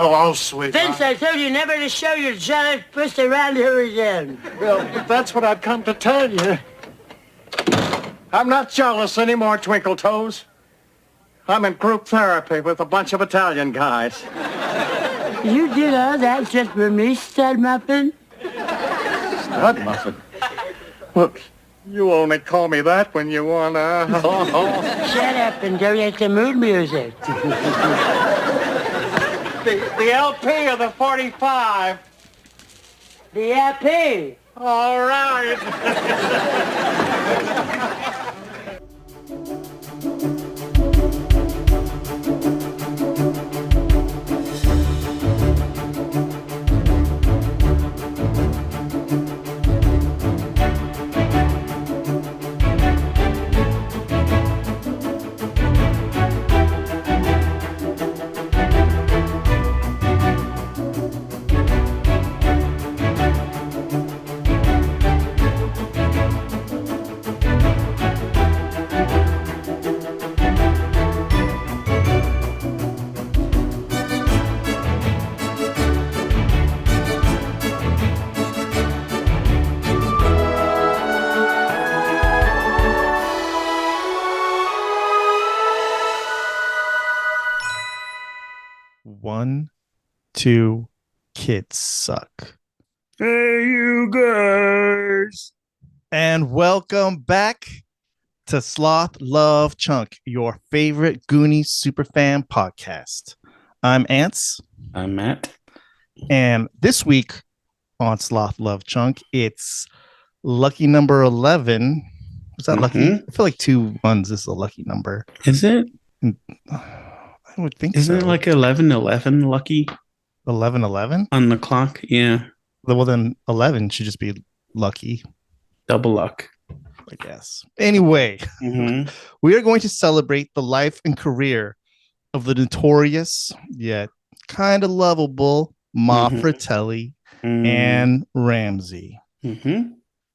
Hello, sweetheart. Vince, I told you never to show your giant fist around here again. Well, that's what I've come to tell you. I'm not jealous anymore, Twinkle Toes. I'm in group therapy with a bunch of Italian guys. You did all that just for me, Stud Muffin? Stud Muffin? Look, you only call me that when you wanna... Shut up and go get the mood music. The LP of the 45. The LP. All right. One, two, kids suck. Hey, you guys. And welcome back to Sloth Love Chunk, your favorite Goonies superfan podcast. I'm Ants. I'm Matt. And this week on Sloth Love Chunk, it's lucky number 11. Was that lucky? I feel like 2 ones is a lucky number. Is it? I would think Isn't so. it like 11 lucky 11-11? on the clock? Yeah. Well, then 11 should just be lucky, Double luck. I guess. Anyway, we are going to celebrate the life and career of the notorious yet kind of lovable Ma Fratelli and Ramsey.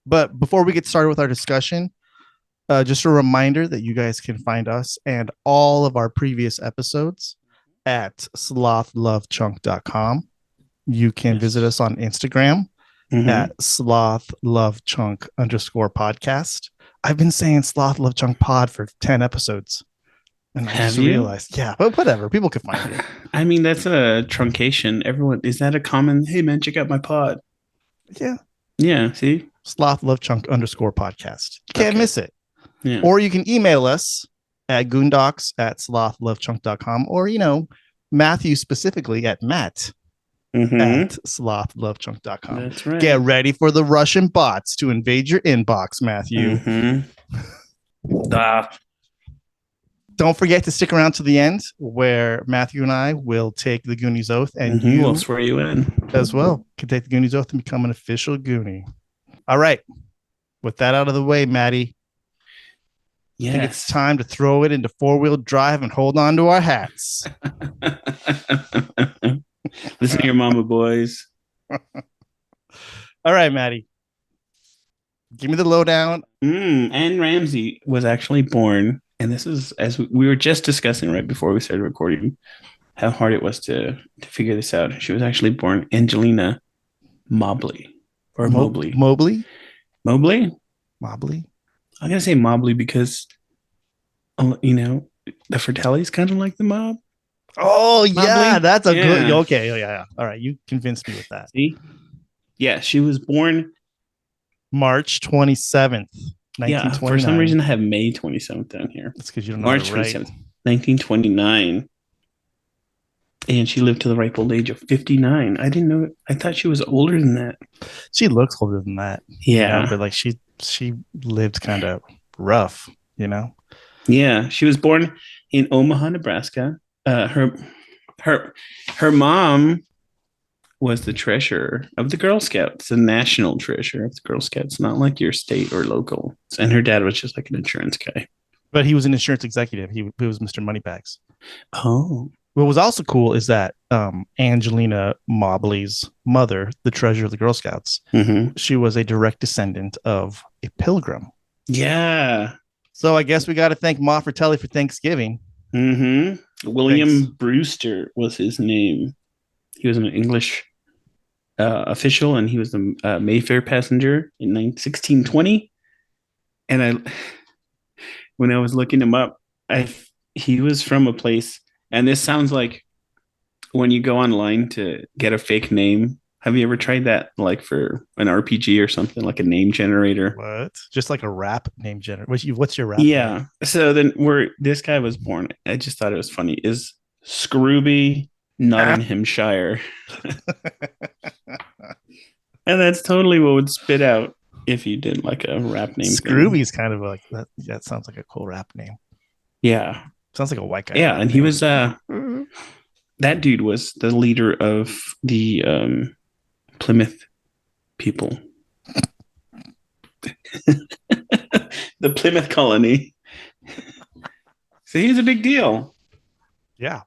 But before we get started with our discussion, just a reminder that you guys can find us and all of our previous episodes at slothlovechunk.com. You can visit us on Instagram at slothlovechunk_podcast. I've been saying Sloth Love Chunk Pod for 10 episodes. And I just realized, yeah, but whatever. People can find it. I mean, that's a truncation. Everyone, is that a common, hey man, check out my pod? Yeah. Yeah, see? Sloth Love Chunk_podcast. You can't miss it. Yeah. Or you can email us at goondocs@slothlovechunk.com, or, Matthew specifically at Matt at slothlovechunk.com. That's right. Get ready for the Russian bots to invade your inbox, Matthew. Don't forget to stick around to the end, where Matthew and I will take the Goonies oath, and you will swear you in as well. Can take the Goonies oath and become an official Goonie. All right. With that out of the way, Maddie. Yes. I think it's time to throw it into 4-wheel drive and hold on to our hats. Listen to your mama, boys. All right, Maddie. Give me the lowdown. Anne Ramsey was actually born, and this is, as we were just discussing right before we started recording, how hard it was to figure this out. She was actually born Angelina Mobley. Or Mobley. Mobley? Mobley? Mobley? I'm going to say Mobley because, the Fratellis kind of like the mob. Oh, yeah. Mobley? That's a good... Okay. Oh, yeah. All right. You convinced me with that. See? Yeah, she was born... March 27th, 1929. Yeah, for some reason I have May 27th down here. That's because you don't know March 27th, 1929. And she lived to the ripe old age of 59. I didn't know. I thought she was older than that. She looks older than that. Yeah. But like she lived kind of rough, Yeah. She was born in Omaha, Nebraska. Her mom was the treasurer of the Girl Scouts, the national treasurer of the Girl Scouts, not like your state or local. And her dad was just like an insurance guy. But he was an insurance executive. He was Mr. Moneybags. Oh. What was also cool is that Angelina Mobley's mother, the treasurer of the Girl Scouts, she was a direct descendant of a pilgrim. Yeah. So I guess we got to thank Ma Fratelli for Thanksgiving. William Brewster was his name. He was an English official, and he was the Mayfair passenger in 1620. And when I was looking him up, he was from a place, and this sounds like when you go online to get a fake name. Have you ever tried that, like for an RPG or something, like a name generator? What? Just like a rap name generator. What's your rap? Yeah. Name? So then where this guy was born, I just thought it was funny, is Scrooby, Nottinghamshire. And that's totally what would spit out if you did like a rap name. Scrooby's kind of like that. That sounds like a cool rap name. Yeah. Sounds like a white guy. Yeah. And he was, that dude was the leader of the Plymouth people. The Plymouth colony. So he's a big deal. Yeah.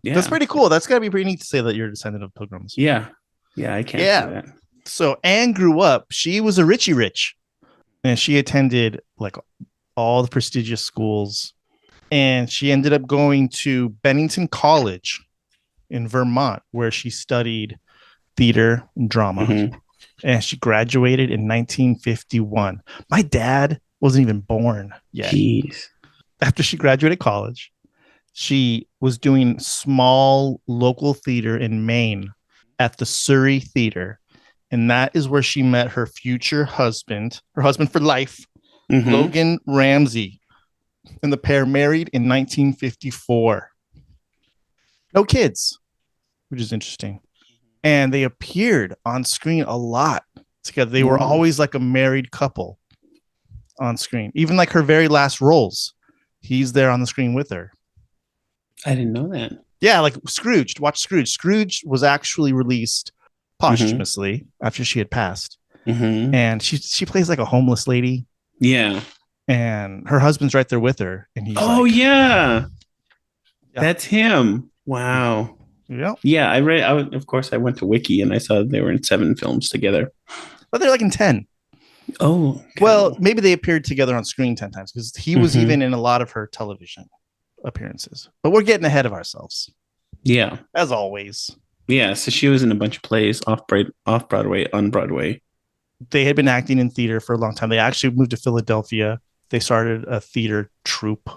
Yeah. That's pretty cool. That's got to be pretty neat to say that you're a descendant of pilgrims. Yeah. Yeah, I can't say that. So Anne grew up. She was a Richie Rich. And she attended like all the prestigious schools. And she ended up going to Bennington College in Vermont, where she studied theater and drama. Mm-hmm. And she graduated in 1951. My dad wasn't even born yet. Jeez. After she graduated college, she was doing small local theater in Maine at the Surrey Theater. And that is where she met her future husband, her husband for life, Logan Ramsey. And the pair married in 1954. No kids, which is interesting. And they appeared on screen a lot together. They were always like a married couple on screen. Even like her very last roles, he's there on the screen with her. I didn't know that. Yeah, like Scrooge. Watch Scrooge. Scrooge was actually released posthumously after she had passed. And she plays like a homeless lady. Yeah. And her husband's right there with her. And he's yeah. That's him. Wow. Yeah. Yeah, of course, I went to Wiki and I saw they were in 7 films together. But they're like in 10. Oh. God. Well, maybe they appeared together on screen 10 times because he was even in a lot of her television appearances. But we're getting ahead of ourselves. Yeah. As always. Yeah, so she was in a bunch of plays off Broadway, on Broadway. They had been acting in theater for a long time. They actually moved to Philadelphia. They started a theater troupe.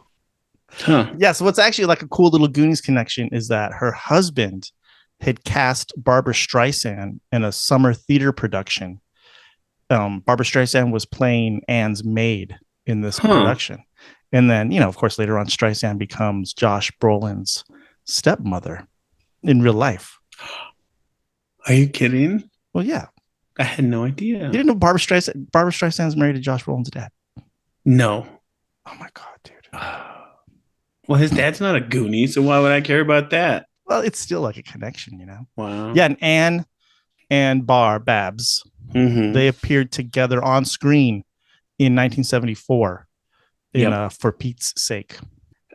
Huh. Yeah, so what's actually like a cool little Goonies connection is that her husband had cast Barbara Streisand in a summer theater production. Barbara Streisand was playing Anne's maid in this production. And then, of course, later on, Streisand becomes Josh Brolin's stepmother in real life. Are you kidding? Well, yeah. I had no idea. You didn't know Barbara Streisand's married to Josh Brolin's dad? No. Oh, my God, dude. Well, his dad's not a Goonie, so why would I care about that? Well, it's still like a connection, Wow. Yeah, and Anne and Babs, they appeared together on screen in 1974 in For Pete's Sake.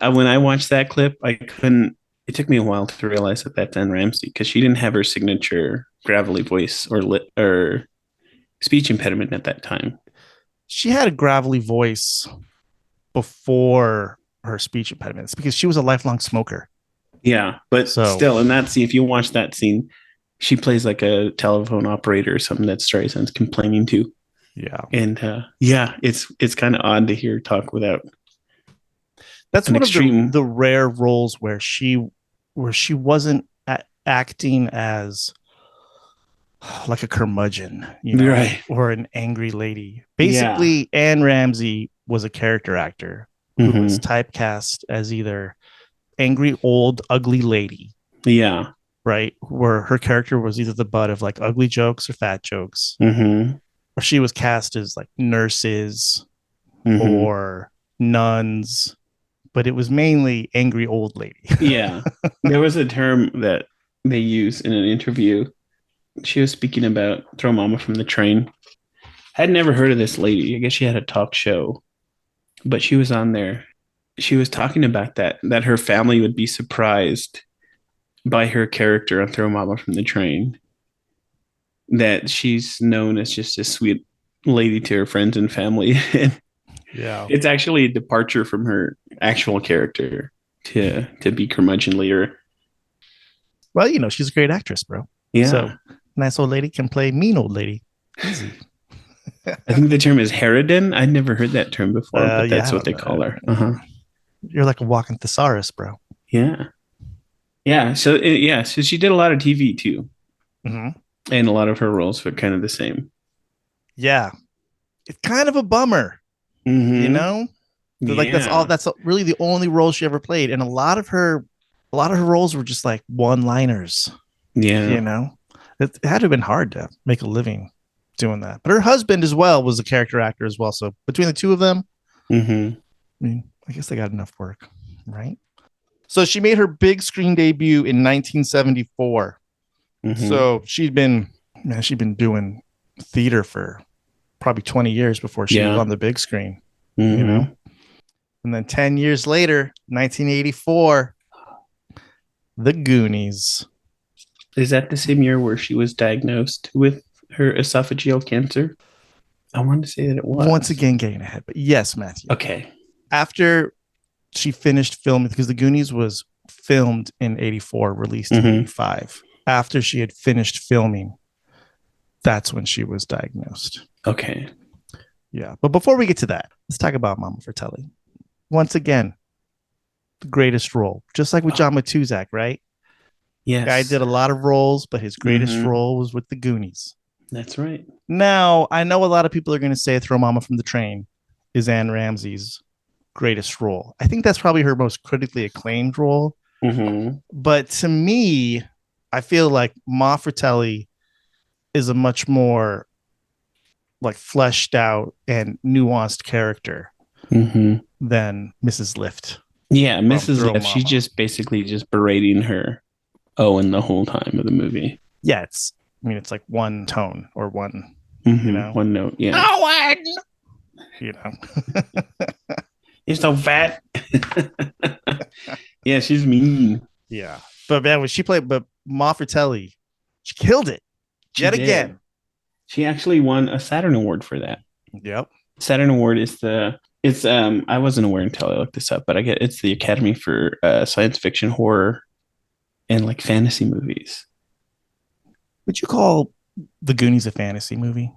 When I watched that clip, I couldn't. It took me a while to realize that that's Anne Ramsey because she didn't have her signature gravelly voice or speech impediment at that time. She had a gravelly voice before her speech impediments because she was a lifelong smoker. Yeah, but still, in that scene, if you watch that scene, she plays like a telephone operator or something that Streisand's complaining to. Yeah, and it's kind of odd to hear her talk without. That's one of the rare roles where she wasn't acting as like a curmudgeon, right, or an angry lady. Basically, Anne Ramsey was a character actor who was typecast as either angry, old, ugly lady. Yeah. Right. Where her character was either the butt of like ugly jokes or fat jokes. Or she was cast as like nurses or nuns, but it was mainly angry old lady. Yeah. There was a term that they use in an interview. She was speaking about Throw Mama from the Train. I had never heard of this lady. I guess she had a talk show, but she was on there. She was talking about that her family would be surprised by her character on Throw Mama from the Train. That she's known as just a sweet lady to her friends and family. Yeah. It's actually a departure from her actual character to be curmudgeonly or Well, she's a great actress, bro. Yeah. So nice old lady can play mean old lady. Easy. I think the term is Harridan. I'd never heard that term before, but that's what they call her. You're like a walking thesaurus, bro. Yeah. Yeah. So she did a lot of TV too. Mm-hmm. And a lot of her roles were kind of the same. Yeah. It's kind of a bummer, Like that's really the only role she ever played. And a lot of her roles were just like one-liners. Yeah. It had to have been hard to make a living doing that. But her husband as well was a character actor as well. So between the two of them, I guess they got enough work, right? So she made her big screen debut in 1974. So she'd been doing theater for probably 20 years before she was on the big screen, And then 10 years later, 1984, The Goonies. Is that the same year where she was diagnosed with her esophageal cancer? I want to say that it was. Once again, getting ahead, but yes, Matthew. Okay. After she finished filming, because The Goonies was filmed in 84, released in 85. After she had finished filming, that's when she was diagnosed. Okay. Yeah. But before we get to that, let's talk about Mama Fratelli. Once again, the greatest role, just like with John Matuzak, right? Yes. Guy did a lot of roles, but his greatest role was with The Goonies. That's right. Now, I know a lot of people are going to say Throw Mama from the Train is Anne Ramsey's greatest role. I think that's probably her most critically acclaimed role. But to me, I feel like Ma Fratelli is a much more like fleshed out and nuanced character than Mrs. Lift. Yeah, Mrs. Lift. She's just basically just berating her Owen the whole time of the movie. Yeah, it's like one tone or one, one note. Yeah. Owen! You're so fat. Yeah, she's mean. Yeah. But man, but Ma Fratelli, she killed it. Yet again. She actually won a Saturn Award for that. Yep. Saturn Award is I wasn't aware until I looked this up, but it's the Academy for Science Fiction, Horror, and like fantasy movies. Would you call The Goonies a fantasy movie?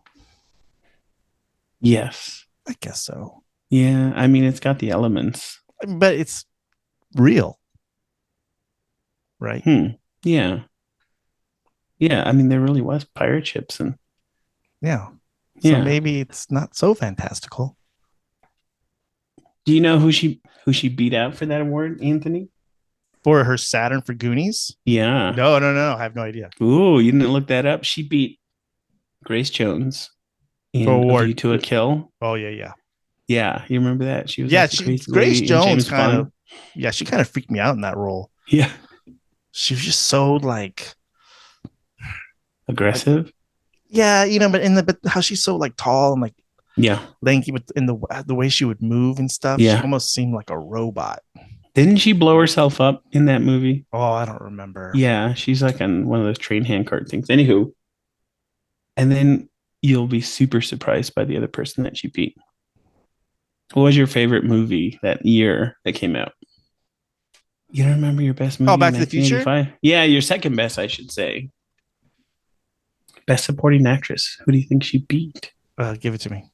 Yes. I guess so. Yeah, I mean, it's got the elements. But it's real. Right? Yeah. Yeah, I mean, there really was pirate ships and... Yeah. So maybe it's not so fantastical. Do you know who she beat out for that award, Anthony? For her Saturn for Goonies? Yeah. No. I have no idea. Ooh, you didn't look that up? She beat Grace Jones in A View to a Kill. Oh, yeah. Yeah, you remember that? She was Grace Jones kind of... Yeah, she kind of freaked me out in that role. Yeah. She was just so like... aggressive? Yeah, but how she's so like tall and like lanky, but in the way she would move and stuff, she almost seemed like a robot. Didn't she blow herself up in that movie? Oh, I don't remember. Yeah, she's like on one of those train handcart things. Anywho, and then you'll be super surprised by the other person that she beat. What was your favorite movie that year that came out? You don't remember your best movie? Oh, Back to the Future? Yeah, your second best, I should say. Best supporting actress. Who do you think she beat? Give it to me.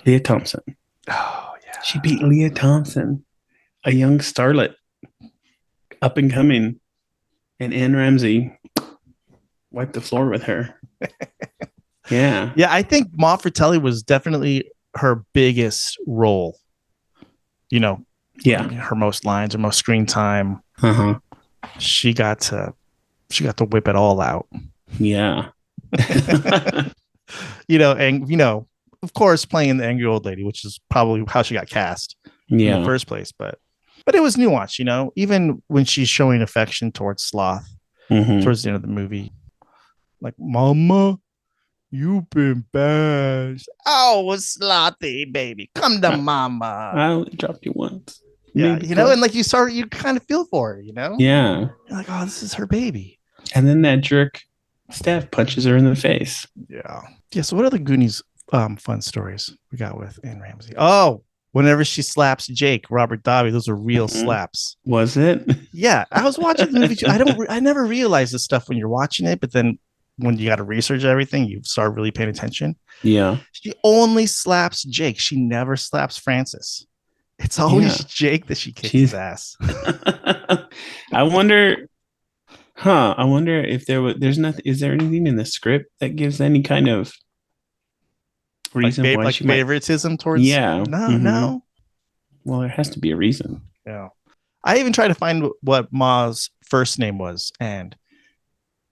Leah Thompson. Oh, yeah. She beat Leah Thompson, a young starlet, up and coming. And Anne Ramsey wiped the floor with her. Yeah. Yeah, I think Ma Fratelli was definitely her biggest role. Her most lines, her most screen time. She got to whip it all out. Yeah. Of course, playing the angry old lady, which is probably how she got cast in the first place. But it was nuanced, even when she's showing affection towards Sloth towards the end of the movie, like, Mama, you've been bad. Oh, Slothy, baby, come to Mama. I only dropped you once. Yeah, and like you kind of feel for her, Yeah, you're like, oh, this is her baby. And then that jerk Steph punches her in the face. Yeah. So what other Goonies fun stories we got with Anne Ramsey? Oh, whenever she slaps Jake, Robert Davi, those are real slaps. Was it? Yeah, I was watching the movie. I never realized this stuff when you're watching it, but then when you got to research everything, you start really paying attention. Yeah. She only slaps Jake. She never slaps Francis. It's always Jake that she kicks his ass. I wonder. I wonder if there's nothing. Is there anything in the script that gives any kind of reason why she favoritism towards? Yeah. No. Well, there has to be a reason. Yeah. I even tried to find what Ma's first name was, and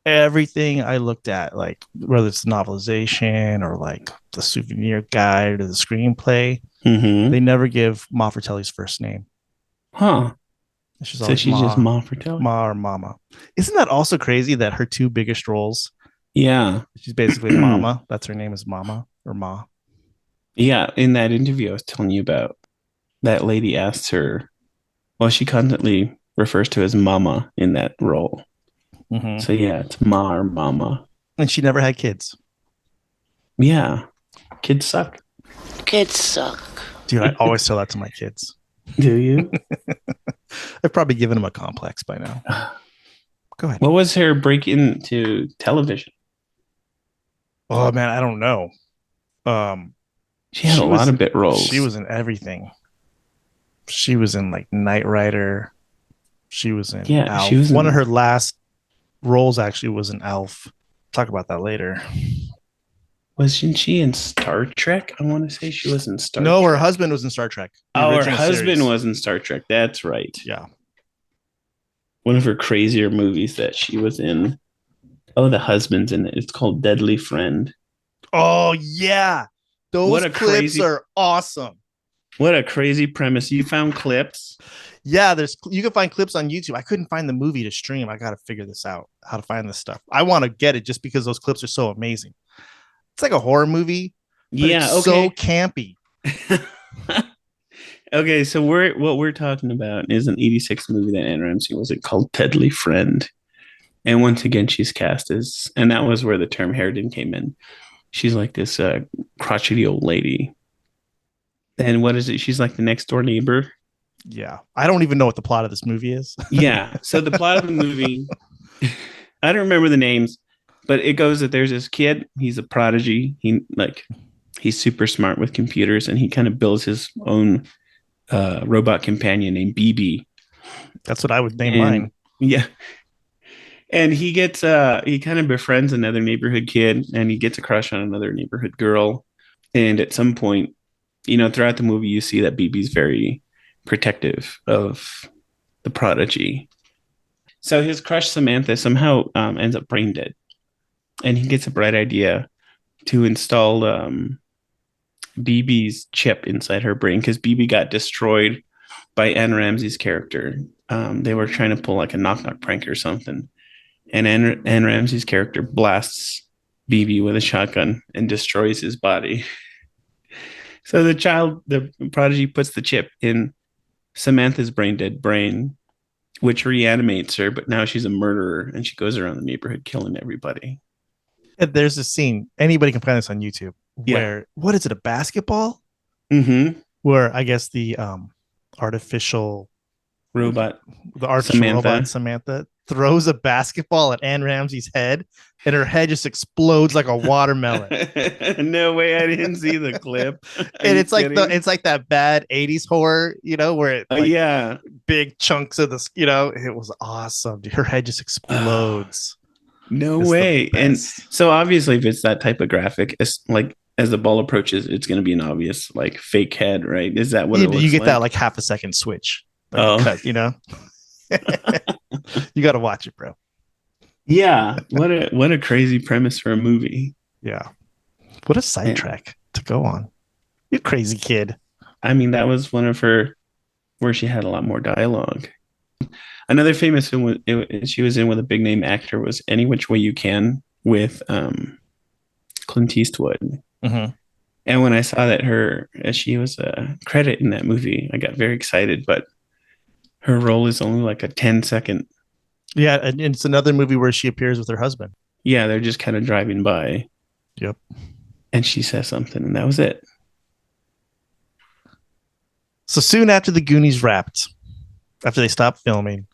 everything I looked at, like whether it's the novelization or like the souvenir guide or the screenplay, they never give Ma Fratelli's first name. Huh. She's just Ma Fratelli. Ma or Mama. Isn't that also crazy that her two biggest roles? Yeah. She's basically Mama. That's her name is Mama or Ma. Yeah. In that interview I was telling you about, that lady asked her, well, she constantly refers to as Mama in that role. So yeah, it's Ma or Mama. And she never had kids. Yeah. Kids suck. Kids suck. Dude, I always tell that to my kids. Do you? I've probably given them a complex by now. Go ahead. What was her break into television? Oh man, I don't know. She had a lot of bit roles. She was in everything. She was in like Knight Rider. She was in Alf. She was one of her last roles actually was in Alf. Talk about that later. Wasn't she in Star Trek? I want to say she was in Star Trek. No, her husband was in Star Trek. Oh, her husband was in Star Trek. That's right. Yeah. One of her crazier movies that she was in. Oh, the husband's in it. It's called Deadly Friend. Oh, yeah. Those clips are awesome. What a crazy premise. You found clips? Yeah, you can find clips on YouTube. I couldn't find the movie to stream. I got to figure this out, how to find this stuff. I want to get it just because those clips are so amazing. It's like a horror movie. Yeah, it's so campy. Okay, so what we're talking about is an 86 movie that Anne Ramsey was called Deadly Friend. And once again, she's cast as, and that was where the term harridan came in. She's like this crotchety old lady. And what is it? She's like the next door neighbor. Yeah. I don't even know what the plot of this movie is. Yeah. So the plot of the movie, I don't remember the names, but it goes that there's this kid. He's a prodigy. He's super smart with computers, and he kind of builds his own robot companion named BB. That's what I would name mine. Yeah. And he gets he kind of befriends another neighborhood kid, and he gets a crush on another neighborhood girl. And at some point, throughout the movie, you see that BB's very protective of the prodigy. So his crush Samantha somehow ends up brain dead, and he gets a bright idea to install BB's chip inside her brain, because BB got destroyed by Anne Ramsey's character. They were trying to pull like a knock-knock prank or something, and Anne Ramsey's character blasts BB with a shotgun and destroys his body. So the prodigy puts the chip in Samantha's brain-dead brain, which reanimates her, but now she's a murderer, and she goes around the neighborhood killing everybody. And there's a scene, anybody can find this on YouTube, where, what is it, a basketball? Mm-hmm. Where I guess the artificial robot Samantha throws a basketball at Anne Ramsey's head, and her head just explodes like a watermelon. No way, I didn't see the clip. And it's like that bad 80s horror, where it big chunks of this, it was awesome. Her head just explodes. No way. And so obviously if it's that type of graphic, it's like as the ball approaches, it's going to be an obvious like fake head, right? Is that what it looks like? You get that like half a second switch. Cut, you got to watch it, bro. Yeah. What a crazy premise for a movie. Yeah. What a sidetrack to go on. You crazy kid. I mean, that was one of her where she had a lot more dialogue. Another famous film she was in with a big name actor was Any Which Way You Can with Clint Eastwood. Mm-hmm. And when I saw that she was a credit in that movie, I got very excited, but her role is only like a 10-second. Yeah, and it's another movie where she appears with her husband. Yeah, they're just kind of driving by. Yep. And she says something, and that was it. So soon after the Goonies wrapped, after they stopped filming,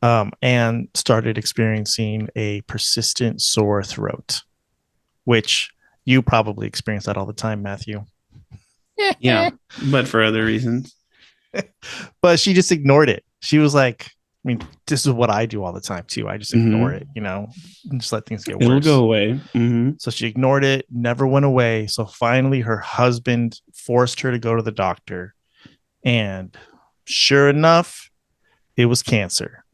Anne started experiencing a persistent sore throat, which you probably experience that all the time, Matthew. Yeah, but for other reasons. But she just ignored it. She was like, I mean, this is what I do all the time too. I just ignore it, and just let things get worse. It'll go away. Mm-hmm. So she ignored it, never went away. So finally, her husband forced her to go to the doctor. And sure enough, it was cancer.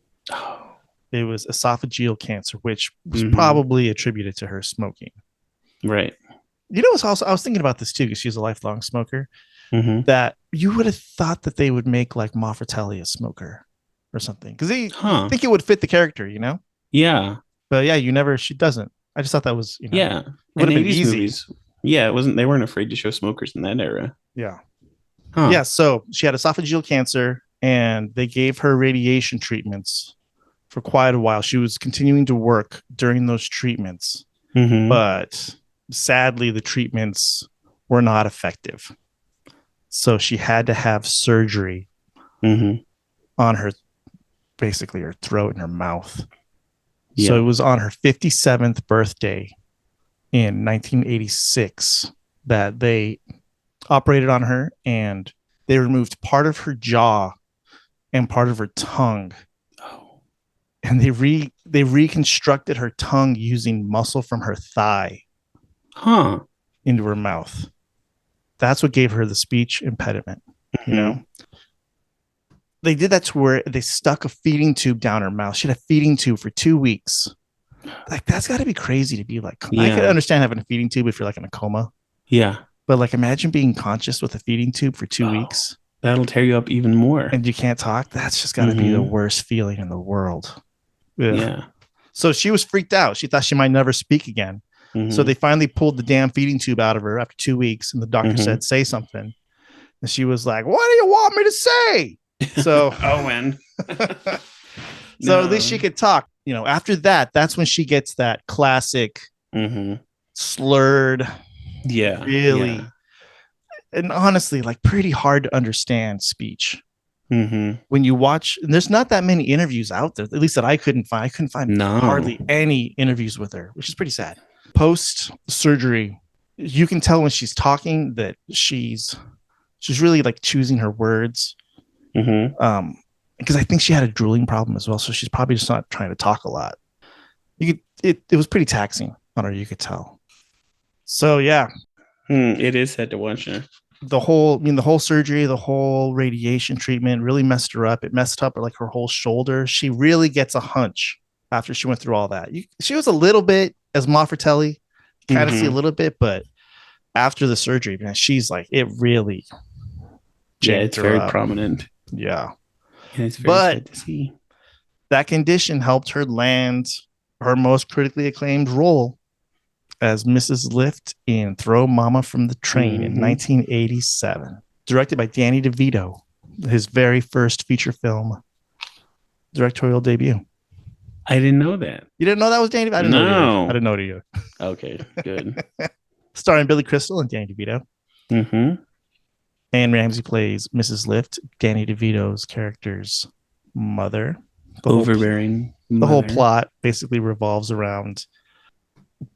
It was esophageal cancer, which was probably attributed to her smoking. Right. It's also, I was thinking about this too, because she's a lifelong smoker, that you would have thought that they would make like Ma Fratelli a smoker or something. Because they think it would fit the character, Yeah. But yeah, she doesn't. I just thought that was, yeah. Would have been 80s easy. Movies, they weren't afraid to show smokers in that era. Yeah. Huh. Yeah. So she had esophageal cancer and they gave her radiation treatments for quite a while. She was continuing to work during those treatments, but sadly, the treatments were not effective. So she had to have surgery on her, basically her throat and her mouth. Yeah. So it was on her 57th birthday in 1986 that they operated on her, and they removed part of her jaw and part of her tongue. Oh. And they reconstructed her tongue using muscle from her thigh into her mouth. That's what gave her the speech impediment. They did that to where they stuck a feeding tube down her mouth. She had a feeding tube for 2 weeks. Like, that's got to be crazy to be like, I could understand having a feeding tube if you're like in a coma. Yeah. But like, imagine being conscious with a feeding tube for 2 weeks. That'll tear you up even more. And you can't talk. That's just got to be the worst feeling in the world. Ugh. Yeah. So she was freaked out. She thought she might never speak again. So they finally pulled the damn feeding tube out of her after 2 weeks. And the doctor said, say something. And she was like, what do you want me to say? So, Owen. So at least she could talk. After that, that's when she gets that classic slurred, really, and honestly, like pretty hard to understand speech. When you watch, and there's not that many interviews out there, at least that I couldn't find. I couldn't find hardly any interviews with her, which is pretty sad. Post surgery, you can tell when she's talking that she's really like choosing her words. Because I think she had a drooling problem as well, so she's probably just not trying to talk a lot. It was pretty taxing on her, you could tell. So yeah, it is sad to watch her. The whole surgery, the whole radiation treatment really messed her up. It messed up like her whole shoulder. She really gets a hunch after she went through all that. She was a little bit as Ma Fratelli, kind of see a little bit, but after the surgery, man, she's like, it really. Yeah, it's very prominent. Yeah. And it's very sad to see. That condition helped her land her most critically acclaimed role as Mrs. Lift in Throw Mama from the Train in 1987. Directed by Danny DeVito, his very first feature film directorial debut. I didn't know that. You didn't know that was Danny DeVito? I didn't know it either. Okay, good. Starring Billy Crystal and Danny DeVito. Anne Ramsey plays Mrs. Lift, Danny DeVito's character's mother. Overbearing. The whole plot basically revolves around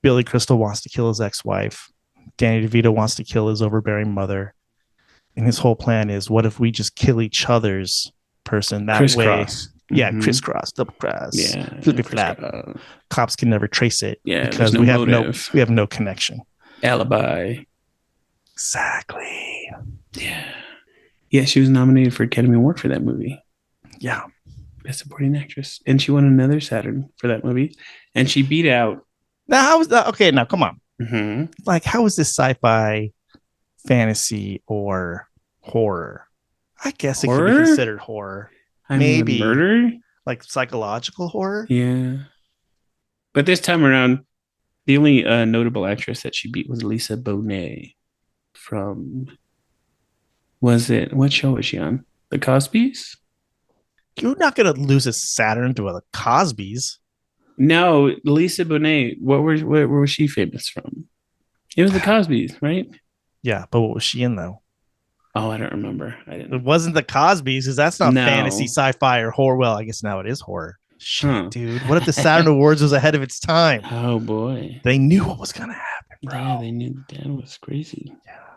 Billy Crystal wants to kill his ex-wife. Danny DeVito wants to kill his overbearing mother. And his whole plan is, what if we just kill each other's person that crisscross. way? Yeah, crisscross, double cross. Yeah, flip it flat. Cops can never trace it. Yeah, because we have no connection. Alibi. Exactly. Yeah, she was nominated for Academy Award for that movie. Yeah. Best Supporting Actress. And she won another Saturn for that movie. And she beat out. Now, how was that? Okay, now come on. Like, how is this sci-fi, fantasy, or horror? I guess it could be considered horror. Maybe murder? Like psychological horror? Yeah. But this time around, the only notable actress that she beat was Lisa Bonet from... what show was she on? The Cosbys? You're not going to lose a Saturn to the Cosbys. No, Lisa Bonet. Where was she famous from? It was the Cosbys, right? Yeah, but what was she in though? Oh, I don't remember. I It didn't. wasn't the Cosbys, because that's not No. fantasy, sci-fi, or horror. Well, I guess now it is horror. Shit, Huh. dude. What if the Saturn Awards was ahead of its time? Oh boy. They knew what was gonna happen, bro. Yeah, they knew Dad was crazy.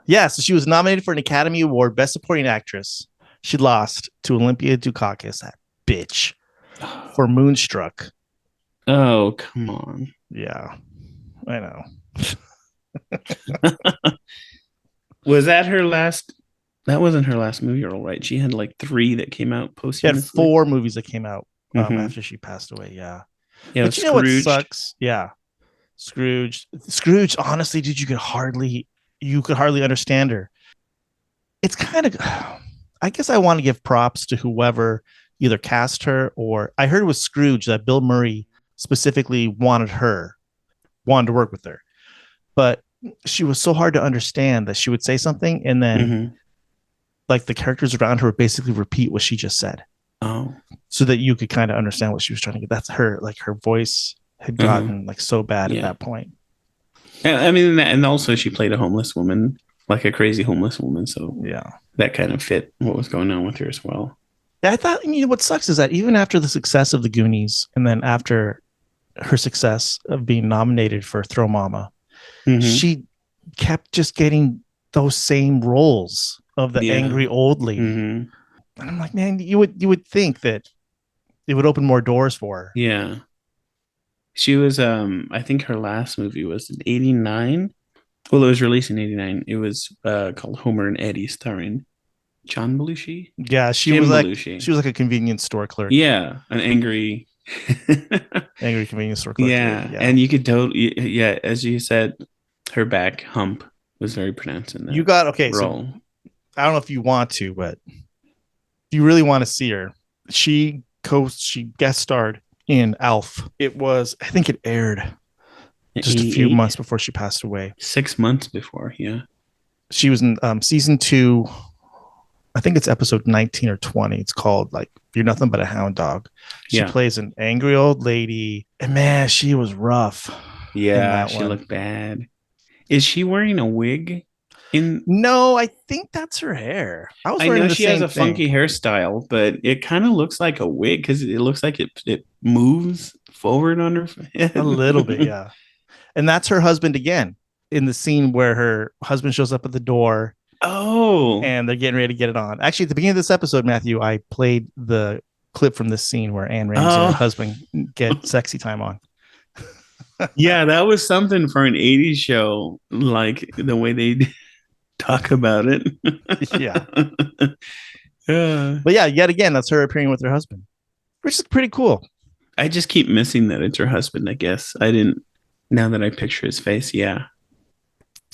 Yeah, so she was nominated for an Academy Award, Best Supporting Actress. She lost to Olympia Dukakis, that bitch, for Moonstruck. Oh, come on. Yeah, I know. Was that her last? That wasn't her last movie role, right? She had like 3 that came out She had posthumously. 4 movies that came out Mhm. after she passed away. Yeah. Yeah, But you know what Scrooged. sucks? Yeah. Scrooge, honestly, dude, you could hardly understand her. It's kind of, I guess I want to give props to whoever either cast her, or I heard with Scrooge that Bill Murray specifically wanted to work with her. But she was so hard to understand that she would say something and then Mhm. like the characters around her would basically repeat what she just said, Oh, so that you could kind of understand what she was trying to get. That's her, like her voice had gotten like so bad at Yeah. that point. I mean, and also she played a homeless woman, like a crazy homeless woman. So Yeah. that kind of fit what was going on with her as well. I thought, you know, what sucks is that even after the success of the Goonies, and then after her success of being nominated for Throw Mama, Mhm. she kept just getting those same roles of the Yeah. angry old lady. Mhm. And I'm like, man, you would think that it would open more doors for her. Yeah. She was I think her last movie was in 89. Well, it was released in 89. It was called Homer and Eddie, starring John Belushi. Yeah, she Jim was Belushi. like a convenience store clerk. Yeah, an angry Angry convenience store clerk. yeah. lady, And you could totally yeah, as you said, her back hump was very pronounced in that you got okay. role. So I don't know if you want to, but if you really want to see her, she guest starred in Alf. It was, I think it aired just a few 88? months before she passed away. 6 months before, yeah. She was in season 2. I think it's episode 19 or 20. It's called like You're Nothing But a Hound Dog. She Yeah. plays an angry old lady, and man, she was rough. Yeah, that she one. looked bad. Is she wearing a wig? No, I think that's her hair. I I know she has a funky hairstyle, but it kind of looks like a wig because it looks like it moves forward on her head. A little bit, yeah. And that's her husband again in the scene where her husband shows up at the door Oh, and they're getting ready to get it on. Actually, at the beginning of this episode, Matthew, I played the clip from this scene where Anne Ramsey and her husband get sexy time on. yeah, that was something for an 80s show, like the way they talk about it. Yeah. Yeah. But yeah, yet again, that's her appearing with her husband, which is pretty cool. I just keep missing that it's her husband, I guess. I didn't, now that I picture his face, yeah.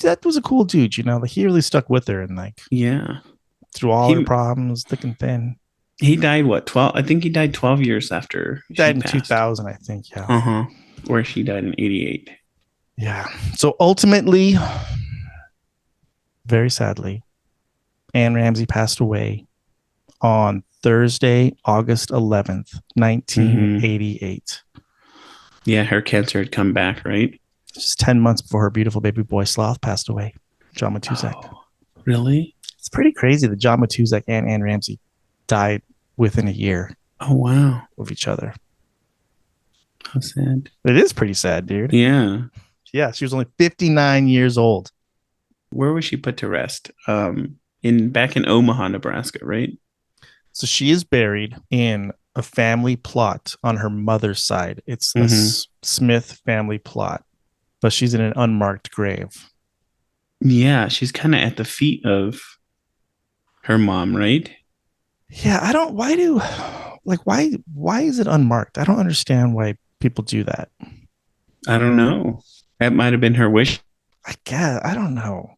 That was a cool dude, you know, like he really stuck with her and like Yeah. through all her problems, thick and thin. He died, what, 12? I think he died 12 years after. He died in passed. 2000, I think. Yeah. Uh-huh. Where she died in 88. Yeah. So ultimately, very sadly, Anne Ramsey passed away on Thursday, August 11th, 1988. Yeah, her cancer had come back, right? Just 10 months before her beautiful baby boy Sloth passed away, John Matuzak. Oh, really? It's pretty crazy that John Matuzak and Anne Ramsey died within a year Oh, wow. of each other. How sad. It is pretty sad, dude. Yeah. Yeah, she was only 59 years old. Where was she put to rest? Back in Omaha, Nebraska, right? So she is buried in a family plot on her mother's side. It's a Smith family plot, but she's in an unmarked grave. Yeah, she's kind of at the feet of her mom, right? Yeah, why is it unmarked? I don't understand why people do that. I don't know. That might have been her wish. I guess, I don't know.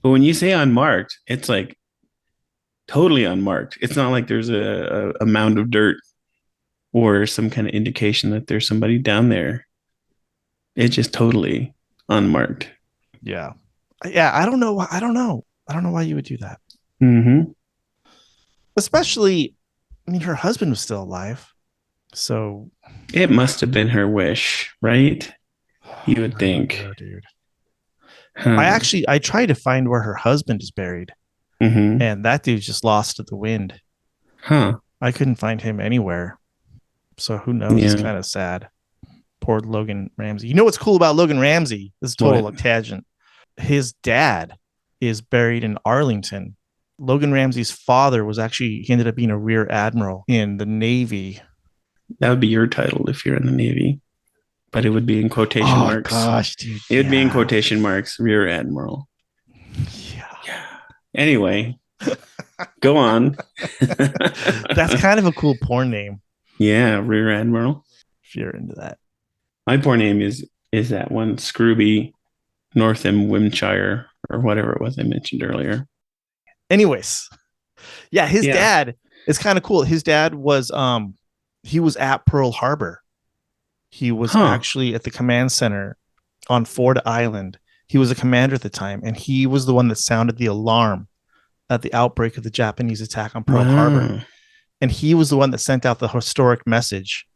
But when you say unmarked, it's like totally unmarked. It's not like there's a mound of dirt or some kind of indication that there's somebody down there. It's just totally unmarked. Yeah. Yeah, I don't know. I don't know why you would do that. Mm-hmm. Especially, I mean, her husband was still alive. So it must have been her wish, right? You would think. Dude. Huh. I tried to find where her husband is buried, and that dude's just lost to the wind. Huh. I couldn't find him anywhere. So who knows? Yeah. It's kind of sad. Poor Logan Ramsey. You know what's cool about Logan Ramsey? This is total tangent. His dad is buried in Arlington. Logan Ramsey's father he ended up being a rear admiral in the Navy. That would be your title if you're in the Navy, but it would be in quotation marks. Gosh, dude. It would be in quotation marks, rear admiral. Yeah. Anyway, go on. That's kind of a cool porn name. Yeah, rear admiral. If you're into that. My porn name is that one Scrooby Northamptonshire or whatever it was I mentioned earlier. Anyways, yeah, his dad is kind of cool. His dad was he was at Pearl Harbor. He was actually at the command center on Ford Island. He was a commander at the time, and he was the one that sounded the alarm at the outbreak of the Japanese attack on Pearl Harbor. And he was the one that sent out the historic message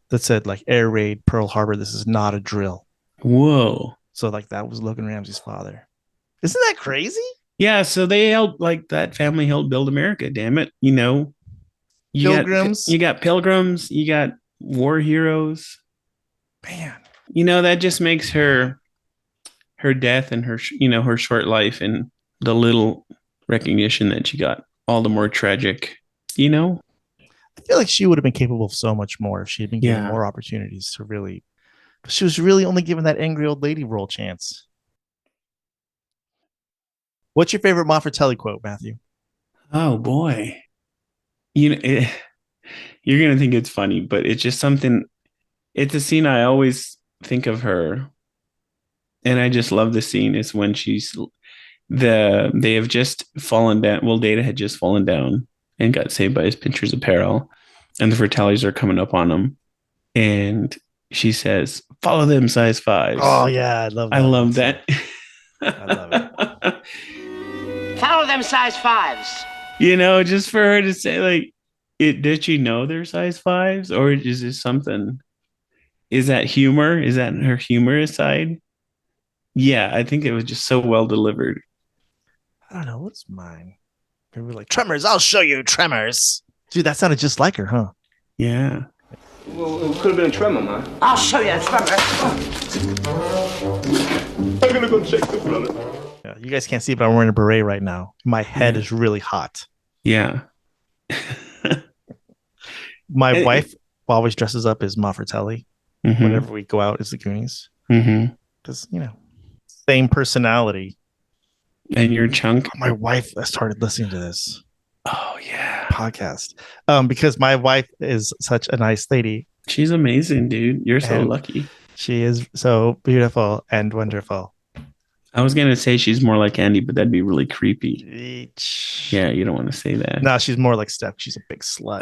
that said, like, air raid Pearl Harbor. This is not a drill. Whoa. So, like, that was Logan Ramsey's father. Isn't that crazy? Yeah. So they helped, like, that family helped build America. Damn it. You know, Pilgrims. You got pilgrims. You got war heroes. Man. You know, that just makes her death and her short life and the little recognition that she got all the more tragic, you know? I feel like she would have been capable of so much more if she had been given more opportunities to really. She was really only given that angry old lady role chance. What's your favorite Ma Fratelli quote, Matthew? Oh boy, you're gonna think it's funny, but it's just something. It's a scene I always think of her, and I just love the scene. Is when they have just fallen down. Well, Data had just fallen down and got saved by his Pinter's apparel, and the Fratellis are coming up on him, and she says, "Follow them, size 5s." Oh yeah, I love that. I love that. I love it. Follow them size 5s. You know, just for her to say, like, did she know they're size 5s, or is this something? Is that humor? Is that her humorous side? Yeah, I think it was just so well delivered. I don't know. What's mine? They were like, Tremors, I'll show you Tremors. Dude, that sounded just like her, huh? Yeah. Well, it could have been a tremor, man. I'll show you a tremor. I'm gonna go check the brother. Yeah, you guys can't see, but I'm wearing a beret right now. My head is really hot. Yeah. My wife always dresses up as Ma Fratelli whenever we go out as the Goonies. Because, you know, same personality. And your chunk. My wife started listening to this. Oh, yeah. Podcast. Because my wife is such a nice lady. She's amazing, dude. You're so lucky. She is so beautiful and wonderful. I was gonna say she's more like Andy, but that'd be really creepy. Each. Yeah, you don't want to say that. No, she's more like Steph. She's a big slut.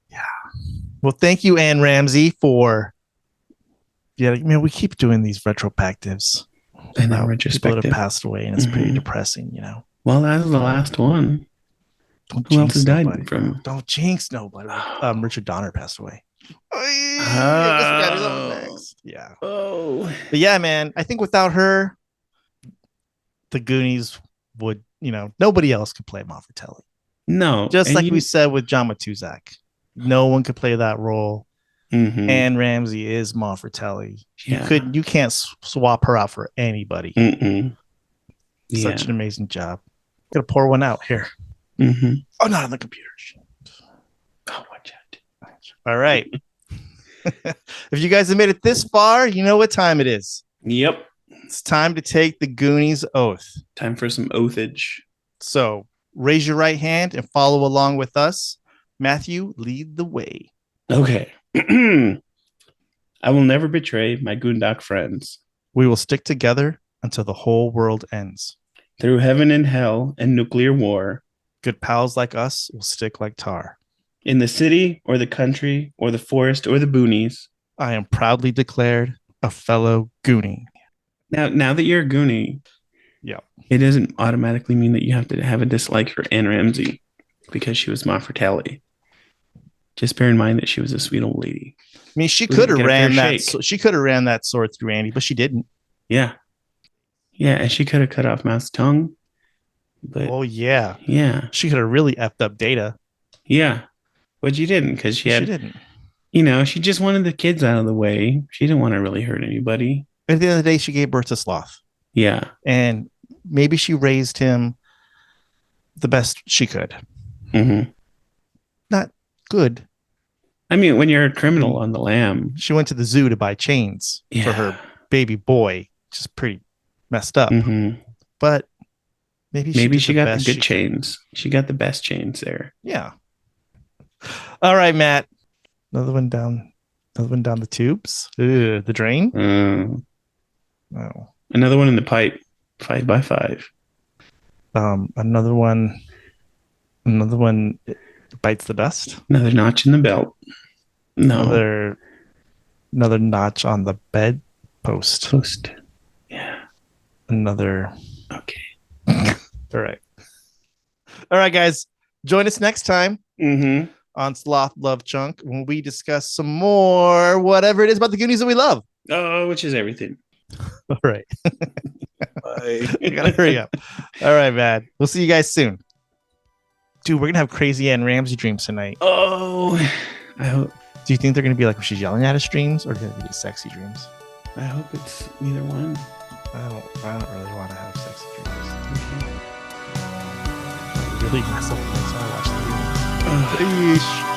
Yeah. Well, thank you, Anne Ramsey, for. Yeah, man, we keep doing these retrospectives. I know, people that have passed away, and it's pretty depressing, you know. Well, that was the last one. Who else has died from? Don't jinx nobody. Richard Donner passed away. Yeah. Oh. But yeah, man, I think without her, the Goonies would, you know, nobody else could play Ma Fratelli. No. Just like we said with John Matuzak. No one could play that role. Anne Ramsey is Ma Fratelli. Yeah. You can't swap her out for anybody. Such an amazing job. Gonna pour one out here. Oh, not on the computer. Oh, watch out. All right. If you guys have made it this far, you know what time it is. Yep. It's time to take the Goonies oath. Time for some oathage. So raise your right hand and follow along with us. Matthew, lead the way. Okay. I will never betray my Goondock friends. We will stick together until the whole world ends. Through heaven and hell and nuclear war. Good pals like us will stick like tar. In the city or the country or the forest or the boonies. I am proudly declared a fellow Goonie. Now that you're a Goonie, it doesn't automatically mean that you have to have a dislike for Anne Ramsey because she was Ma Fratelli. Just bear in mind that she was a sweet old lady. I mean, she We could have get a fair ran that. shake. She could have ran that sword through Andy, but she didn't. Yeah. Yeah, and she could have cut off Mouth's tongue. But Oh yeah, yeah. she could have really effed up Data. Yeah. But she didn't because she had, didn't. she just wanted the kids out of the way. She didn't want to really hurt anybody. At the end of the day, she gave birth to Sloth, Yeah. and maybe she raised him the best she could. Mm-hmm. Not good. I mean, when you're a criminal on the lam, She went to the zoo to buy chains for her baby boy, which is pretty messed up. Mm-hmm. But maybe Maybe did she got the best good chains. She got the best chains there. Yeah. All right, Matt. Another one down the tubes. The drain. Oh. Another one in the pipe. 5 by 5. Another one bites the dust. Another notch in the belt. No. Another notch on the bed post. Yeah. Another. Okay. All right, guys. Join us next time Mm-hmm. on Sloth Love Chunk when we discuss some more whatever it is about the Goonies that we love. Oh, which is everything. All right. Bye. You gotta hurry up. All right, man. We'll see you guys soon. Dude, we're gonna have crazy Ann Ramsey dreams tonight. Oh, I hope Do you think they're gonna be like when she's yelling at us dreams, or gonna be sexy dreams? it's neither one. I don't really want to have sexy dreams. Really mess up once I watch the dreams. Yeesh.